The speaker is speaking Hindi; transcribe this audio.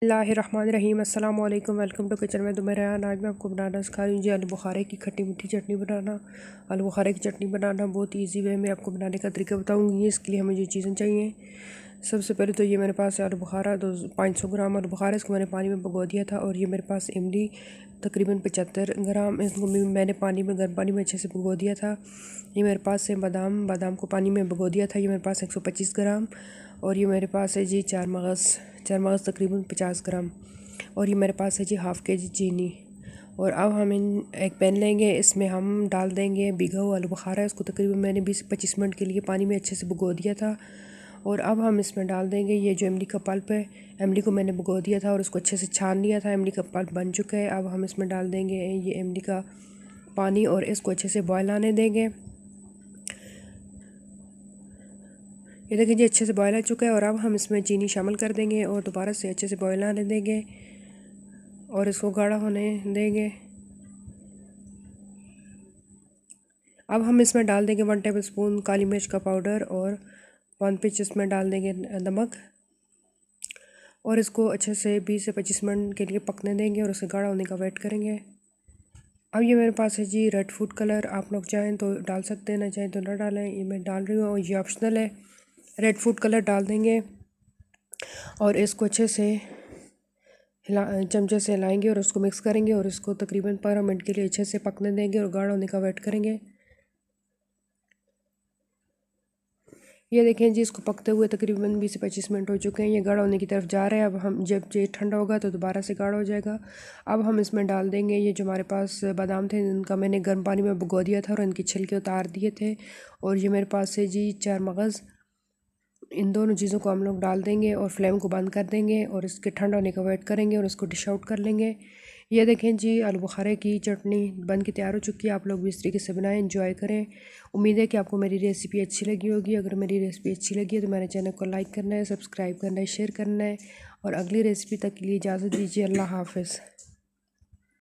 बिस्मिल्लाहिर्रहमानिर्रहीम अस्सलाम वालेकुम। वेलकम टू किचन में। तो मेरे यहाँ आज मैं आपको बनाना सिखा रही हूँ जी आलू बुखारे की खट्टी मीठी चटनी बनाना। आलू बुखारे की चटनी बनाना बहुत इजी वे में आपको बनाने का तरीका बताऊँगी। इसके लिए हमें जो चीज़ें चाहिए, सबसे पहले तो ये मेरे पास है आलू बुखारा, तो 500 ग्राम आलू बुखारा, इसको मैंने पानी में भिगो दिया था। और ये मेरे पास इमली तकरीबन 75 ग्राम, इसको मैंने पानी में गर्म पानी में अच्छे से भिगो दिया था। ये मेरे पास है बादाम को पानी में भिगो दिया था, ये मेरे पास 125 ग्राम। और ये मेरे पास है जी चार मगज़ तकरीबन 50 ग्राम। और ये मेरे पास है जी हाफ़ के जी चीनी। और अब हम एक पैन लेंगे, इसमें हम डाल देंगे भिगा हुआ आलू बुखारा। इसको तकरीबन मैंने 20-25 मिनट के लिए पानी में अच्छे से भिगो दिया था। और अब हम इसमें डाल देंगे ये जो इमली का पल्प है। इमली को मैंने भिगो दिया था और उसको अच्छे से छान लिया था। इमली का पल्प बन चुका है। अब हम इसमें डाल देंगे ये इमली का पानी और इसको अच्छे से बॉयल आने देंगे। ये देखिए जी अच्छे से बॉयल आ चुका है। और अब हम इसमें चीनी शामिल कर देंगे और दोबारा से अच्छे से बॉयल आने देंगे और इसको गाढ़ा होने देंगे। अब हम इसमें डाल देंगे 1 टेबलस्पून काली मिर्च का पाउडर और 1 पिंच इसमें डाल देंगे नमक। और इसको अच्छे से 20 से 25 मिनट के लिए पकने देंगे और उसे गाढ़ा होने का वेट करेंगे। अब ये मेरे पास है जी रेड फूड कलर, आप लोग चाहें तो डाल सकते हैं, ना चाहें तो ना डालें। ये मैं डाल रही हूँ और ये ऑप्शनल है। रेड फूड कलर डाल देंगे और इसको अच्छे से चमचे से हिलाएंगे और उसको मिक्स करेंगे और इसको तकरीबन 15 मिनट के लिए अच्छे से पकने देंगे और गाढ़ा होने का वेट करेंगे। ये देखें जी इसको पकते हुए तकरीबन 20 से 25 मिनट हो चुके हैं। ये गाढ़ा होने की तरफ जा रहा है। अब हम जब ये ठंडा होगा तो दोबारा से गाढ़ा हो जाएगा। अब हम इसमें डाल देंगे ये जो हमारे पास बादाम थे, इनका मैंने गर्म पानी में भिगो दिया था और इनकी छिलके उतार दिए थे। और ये मेरे पास है जी 4 मगज़। इन दोनों चीज़ों को हम लोग डाल देंगे और फ्लेम को बंद कर देंगे और इसके ठंडा होने का वेट करेंगे और इसको डिश आउट कर लेंगे। ये देखें जी आलू बुखारे की चटनी बन के तैयार हो चुकी है। आप लोग भी इस तरीके से बनाएं, एंजॉय करें। उम्मीद है कि आपको मेरी रेसिपी अच्छी लगी होगी। अगर मेरी रेसिपी अच्छी लगी है तो मेरे चैनल को लाइक करना है, सब्सक्राइब करना है, शेयर करना है। और अगली रेसिपी तक के लिए इजाज़त दीजिए। अल्लाह हाफ़िज़।